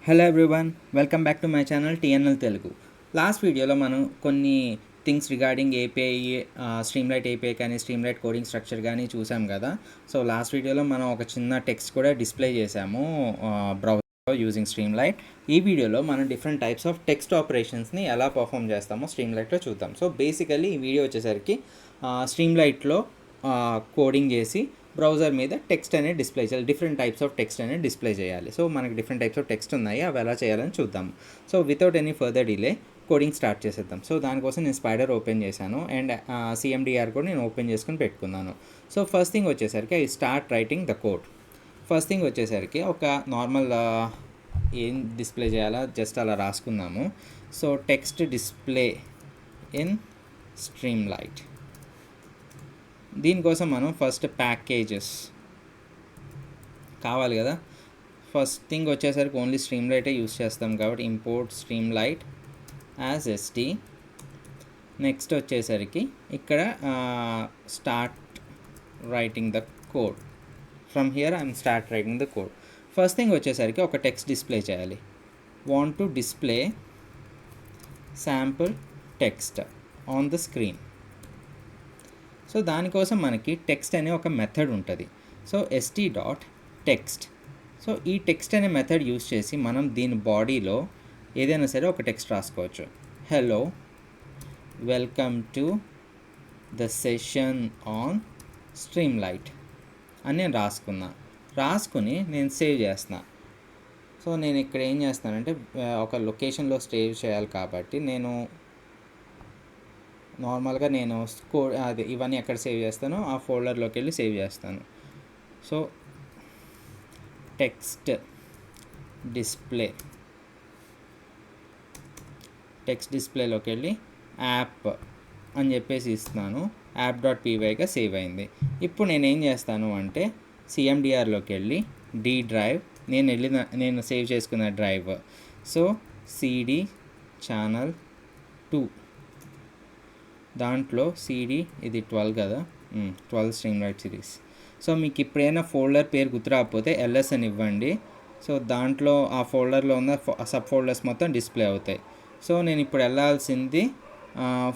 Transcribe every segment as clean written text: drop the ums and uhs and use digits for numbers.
Hello everyone, welcome back to my channel TNL Telugu. Last వీడియోలో మనం కొన్ని things regarding API, స్ట్రీమ్లైట్ API కానీ స్ట్రీమ్లైట్ coding structure కానీ చూసాం కదా. సో లాస్ట్ వీడియోలో మనం ఒక చిన్న టెక్స్ట్ కూడా డిస్ప్లే చేసాము బ్రౌజర్లో యూజింగ్ స్ట్రీమ్లైట్. ఈ వీడియోలో మనం డిఫరెంట్ టైప్స్ ఆఫ్ టెక్స్ట్ ఆపరేషన్స్ని ఎలా పర్ఫామ్ చేస్తామో స్ట్రీమ్లైట్లో చూద్దాం. సో బేసికల్లీ ఈ వీడియో వచ్చేసరికి స్ట్రీమ్లైట్లో కోడింగ్ చేసి బ్రౌజర్ మీద టెక్స్ట్ అనేది డిస్ప్లే చేయాలి, డిఫరెంట్ టైప్స్ ఆఫ్ టెక్స్ట్ అనేది డిస్ప్లే చేయాలి. సో మనకి డిఫరెంట్ టైప్స్ ఆఫ్ టెక్స్ట్ ఉన్నాయి, అవి ఎలా చేయాలని చూద్దాం. So without any further delay coding start చేసేద్దాం. సో దానికోసం నేను స్పైడర్ ఓపెన్ చేశాను అండ్ CMDR కూడా నేను ఓపెన్ చేసుకుని పెట్టుకున్నాను. సో ఫస్ట్ థింగ్ వచ్చేసరికి I start writing the code. First thing వచ్చేసరికి ఒక నార్మల్ ఏం డిస్ప్లే చేయాలో జస్ట్ అలా రాసుకుందాము. So text display in Streamlit. దీనికోసం మనం ఫస్ట్ ప్యాకేజెస్ కావాలి కదా. ఫస్ట్ థింగ్ వచ్చేసరికి ఓన్లీ స్ట్రీమ్లైటే యూస్ చేస్తాం కాబట్టి import Streamlit as ST. Next వచ్చేసరికి ఇక్కడ start writing the code. From here I'm start writing the code. First thing వచ్చేసరికి ఒక టెక్స్ట్ డిస్ప్లే చేయాలి. Want to display sample text on the screen. So దానికోసం మనకి టెక్స్ట్ అనే ఒక మెథడ్ ఉంటుంది. So st.text. సో ఈ టెక్స్ట్ అనే మెథడ్ యూస్ చేసి మనం దీని బాడీలో ఏదైనా సరే ఒక టెక్స్ట్ రాసుకోవచ్చు. Hello, welcome to the session on Streamlit అని నేను రాసుకుని నేను సేవ్ చేస్తున్నా. సో నేను ఇక్కడ ఏం చేస్తానంటే ఒక లొకేషన్లో సేవ్ చేయాలి కాబట్టి నేను నార్మల్గా అది ఇవన్నీ ఎక్కడ సేవ్ చేస్తానో ఆ ఫోల్డర్లోకి వెళ్ళి సేవ్ చేస్తాను. సో టెక్స్ట్ డిస్ప్లేలోకి వెళ్ళి యాప్ అని చెప్పేసి ఇస్తున్నాను. app.pyగా సేవ్ అయింది. ఇప్పుడు నేను ఏం చేస్తాను అంటే CMDRలోకి వెళ్ళి D డ్రైవ్, నేను సేవ్ చేసుకున్న డ్రైవ్. సో CD ఛానల్ 2, దాంట్లో CD ఇది 12 కదా, 12 స్ట్రీమ్లైట్ సిరీస్. సో మీకు ఇప్పుడైనా ఫోల్డర్ పేరు గుర్తురాకపోతే LS అని ఇవ్వండి. సో దాంట్లో ఆ ఫోల్డర్లో ఉన్న సబ్ ఫోల్డర్స్ మొత్తం డిస్ప్లే అవుతాయి. సో నేను ఇప్పుడు వెళ్ళాల్సింది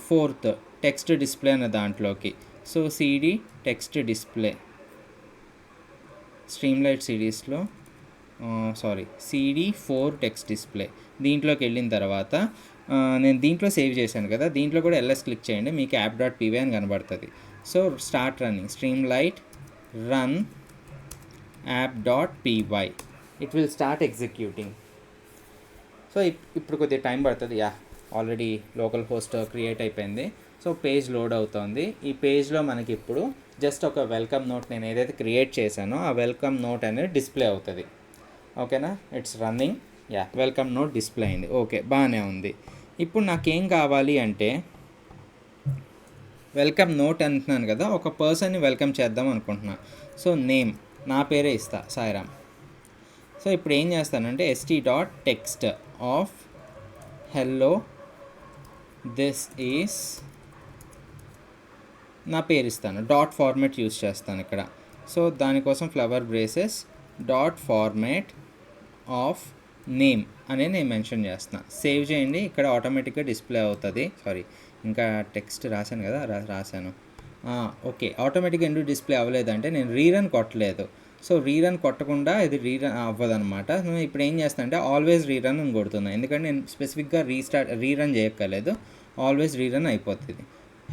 4th టెక్స్ట్ డిస్ప్లే అనే దాంట్లోకి. సో CD టెక్స్ట్ డిస్ప్లే స్ట్రీమ్లైట్ సిరీస్లో CD4 టెక్స్ట్ డిస్ప్లే దీంట్లోకి వెళ్ళిన తర్వాత నేను దీంట్లో సేవ్ చేశాను కదా, దీంట్లో కూడా LS క్లిక్ చేయండి, మీకు app.py అని కనబడుతుంది. So start running Streamlit run app.py. It will start executing. So ఇప్పుడు కొద్దిగా టైం పడుతుంది. ఆల్రెడీ లోకల్ హోస్ట్ క్రియేట్ అయిపోయింది. సో పేజ్ లోడ్ అవుతుంది. ఈ పేజ్లో మనకి ఇప్పుడు జస్ట్ ఒక వెల్కమ్ నోట్ నేను ఏదైతే క్రియేట్ చేశానో ఆ వెల్కమ్ నోట్ అనేది డిస్ప్లే అవుతుంది. ఓకేనా, it's running. Welcome note display అయింది. ఓకే, బాగానే ఉంది. ఇప్పుడు నాకేం కావాలి అంటే వెల్కమ్ నోట్ అంటున్నాను కదా, ఒక పర్సన్ని వెల్కమ్ చేద్దాం అనుకుంటున్నా. సో నేమ్ నా పేరే ఇస్తా, సాయిరామ్. సో ఇప్పుడు ఏం చేస్తానంటే st.text of hello this is నా పేరు ఇస్తాను. డాట్ ఫార్మాట్ యూస్ చేస్తాను ఇక్కడ. సో దానికోసం flower braces dot format of name అనే నేను మెన్షన్ చేస్తున్నా. సేవ్ చేయండి, ఇక్కడ ఆటోమేటిక్గా డిస్ప్లే అవుతుంది. సారీ, ఇంకా టెక్స్ట్ రాశాను కదా, రాశాను. ఓకే, ఆటోమేటిక్గా ఎందుకు డిస్ప్లే అవ్వలేదంటే నేను రీరన్ కొట్టలేదు. సో రీరన్ కొట్టకుండా ఇది రీరన్ అవ్వదనమాట. నేను ఇప్పుడు ఏం చేస్తాను అంటే ఆల్వేస్ రీరన్ అని కొడుతున్నాను, ఎందుకంటే నేను స్పెసిఫిక్గా రీరన్ చేయక్కర్లేదు, ఆల్వేస్ రీరన్ అయిపోతుంది.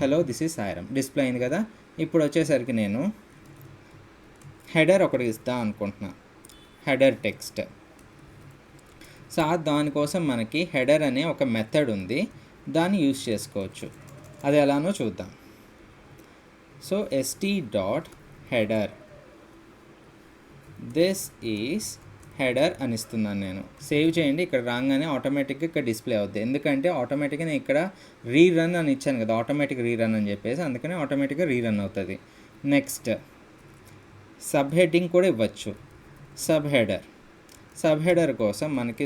Hello, this is Sairam display అయింది కదా. ఇప్పుడు వచ్చేసరికి నేను హెడర్ ఒకటి ఇస్తా అనుకుంటున్నా, హెడర్ టెక్స్ట్. సో దానికోసం మనకి హెడర్ అనే ఒక మెథడ్ ఉంది, దాన్ని యూస్ చేసుకోవచ్చు. అది ఎలానో చూద్దాం. So st.header this is header అని ఇస్తున్నాను నేను. సేవ్ చేయండి, ఇక్కడ రాగానే ఆటోమేటిక్గా ఇక్కడ డిస్ప్లే అవుద్ది, ఎందుకంటే ఆటోమేటిక్గా నేను ఇక్కడ రీరన్ అని ఇచ్చాను కదా, ఆటోమేటిక్ రీరన్ అని చెప్పేసి, అందుకని ఆటోమేటిక్గా రీరన్ అవుతుంది. నెక్స్ట్ సబ్ హెడ్డింగ్ కూడా ఇవ్వచ్చు. సబ్ హెడర్ కోసం మనకి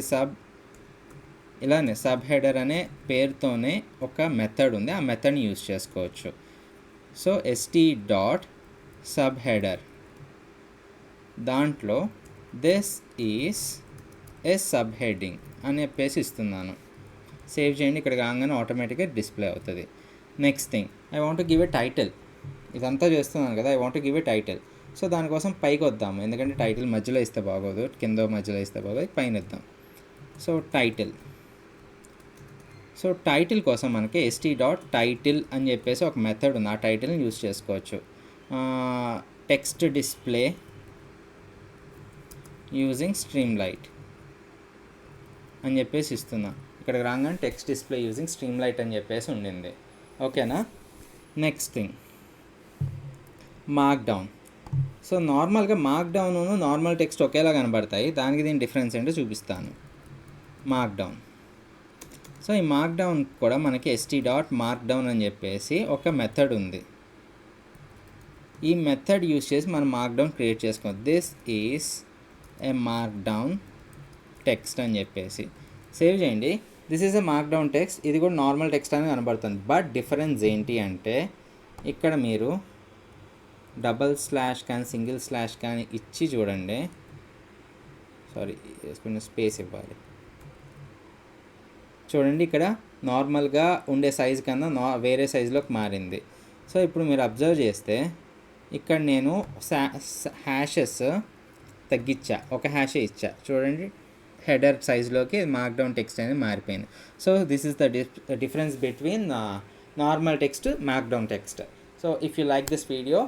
ఇలానే సబ్ హెడర్ అనే పేరుతోనే ఒక మెథడ్ ఉంది, ఆ మెథడ్ని యూస్ చేసుకోవచ్చు. సో st.subheader దాంట్లో this is A sub heading అని చెప్పేసి ఇస్తున్నాను. సేవ్ చేయండి. ఇక్కడ కాగానే ఆటోమేటిక్గా డిస్ప్లే అవుతుంది. Next thing, I want to give a title. ఇదంతా చేస్తున్నాను కదా, I want to give a title. So దానికోసం పైకి వద్దాము, ఎందుకంటే టైటిల్ మధ్యలో ఇస్తే బాగోదు, కింద మధ్యలో ఇస్తే బాగోదు, పైన ఇద్దాం. సో టైటిల్ కోసం మనకి st.title అని చెప్పేసి ఒక మెథడ్ ఉంది. ఆ టైటిల్ని యూజ్ చేసుకోవచ్చు. టెక్స్ట్ డిస్ప్లే యూజింగ్ స్ట్రీమ్లైట్ అని చెప్పేసి ఇస్తున్నా. ఇక్కడ రాగానే టెక్స్ట్ డిస్ప్లే యూజింగ్ స్ట్రీమ్లైట్ అని చెప్పేసి ఉండింది. ఓకేనా. Next thing, మార్క్డౌన్. సో నార్మల్గా మార్క్డౌన్ నార్మల్ టెక్స్ట్ ఒకేలా కనబడతాయి. దానికి దీని డిఫరెన్స్ ఏంటో చూపిస్తాను. మార్క్డౌన్. సో ఈ మార్క్డౌన్ కూడా మనకి st.markdown అని చెప్పేసి ఒక మెథడ్ ఉంది. ఈ మెథడ్ యూజ్ చేసి మనం మార్క్డౌన్ క్రియేట్ చేసుకోవాలి. This is a markdown text అని చెప్పేసి సేవ్ చేయండి. This is a markdown text. ఇది కూడా నార్మల్ టెక్స్ట్ అని కనబడుతుంది. బట్ డిఫరెన్స్ ఏంటి అంటే, ఇక్కడ మీరు డబల్ స్లాష్ కానీ సింగిల్ స్లాష్ కానీ ఇచ్చి చూడండి. సారీ, కొంచెం స్పేస్ ఇవ్వాలి. చూడండి, ఇక్కడ నార్మల్గా ఉండే సైజ్ కన్నా వేరే సైజులోకి మారింది. సో ఇప్పుడు మీరు అబ్జర్వ్ చేస్తే ఇక్కడ నేను హ్యాషెస్ తగ్గించా, ఒక హ్యాషే ఇచ్చా. చూడండి, హెడర్ సైజ్లోకి మార్క్డౌన్ టెక్స్ట్ అనేది మారిపోయింది. So this is the difference between normal text, markdown text. So if you like this video,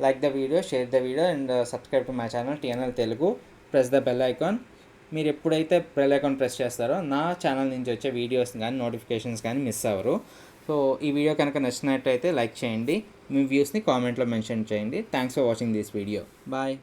like the video, share the video and subscribe to my channel TNL Telugu. Press the bell icon. మీరు ఎప్పుడైతే bell icon press చేస్తారో నా channel నుంచి వచ్చే videos కానీ notifications కానీ miss అవ్వరు. So ఈ వీడియో కనుక నచ్చినట్టయితే లైక్ చేయండి, మీ వ్యూస్ని కామెంట్లో మెన్షన్ చేయండి. Thanks for watching this video. Bye.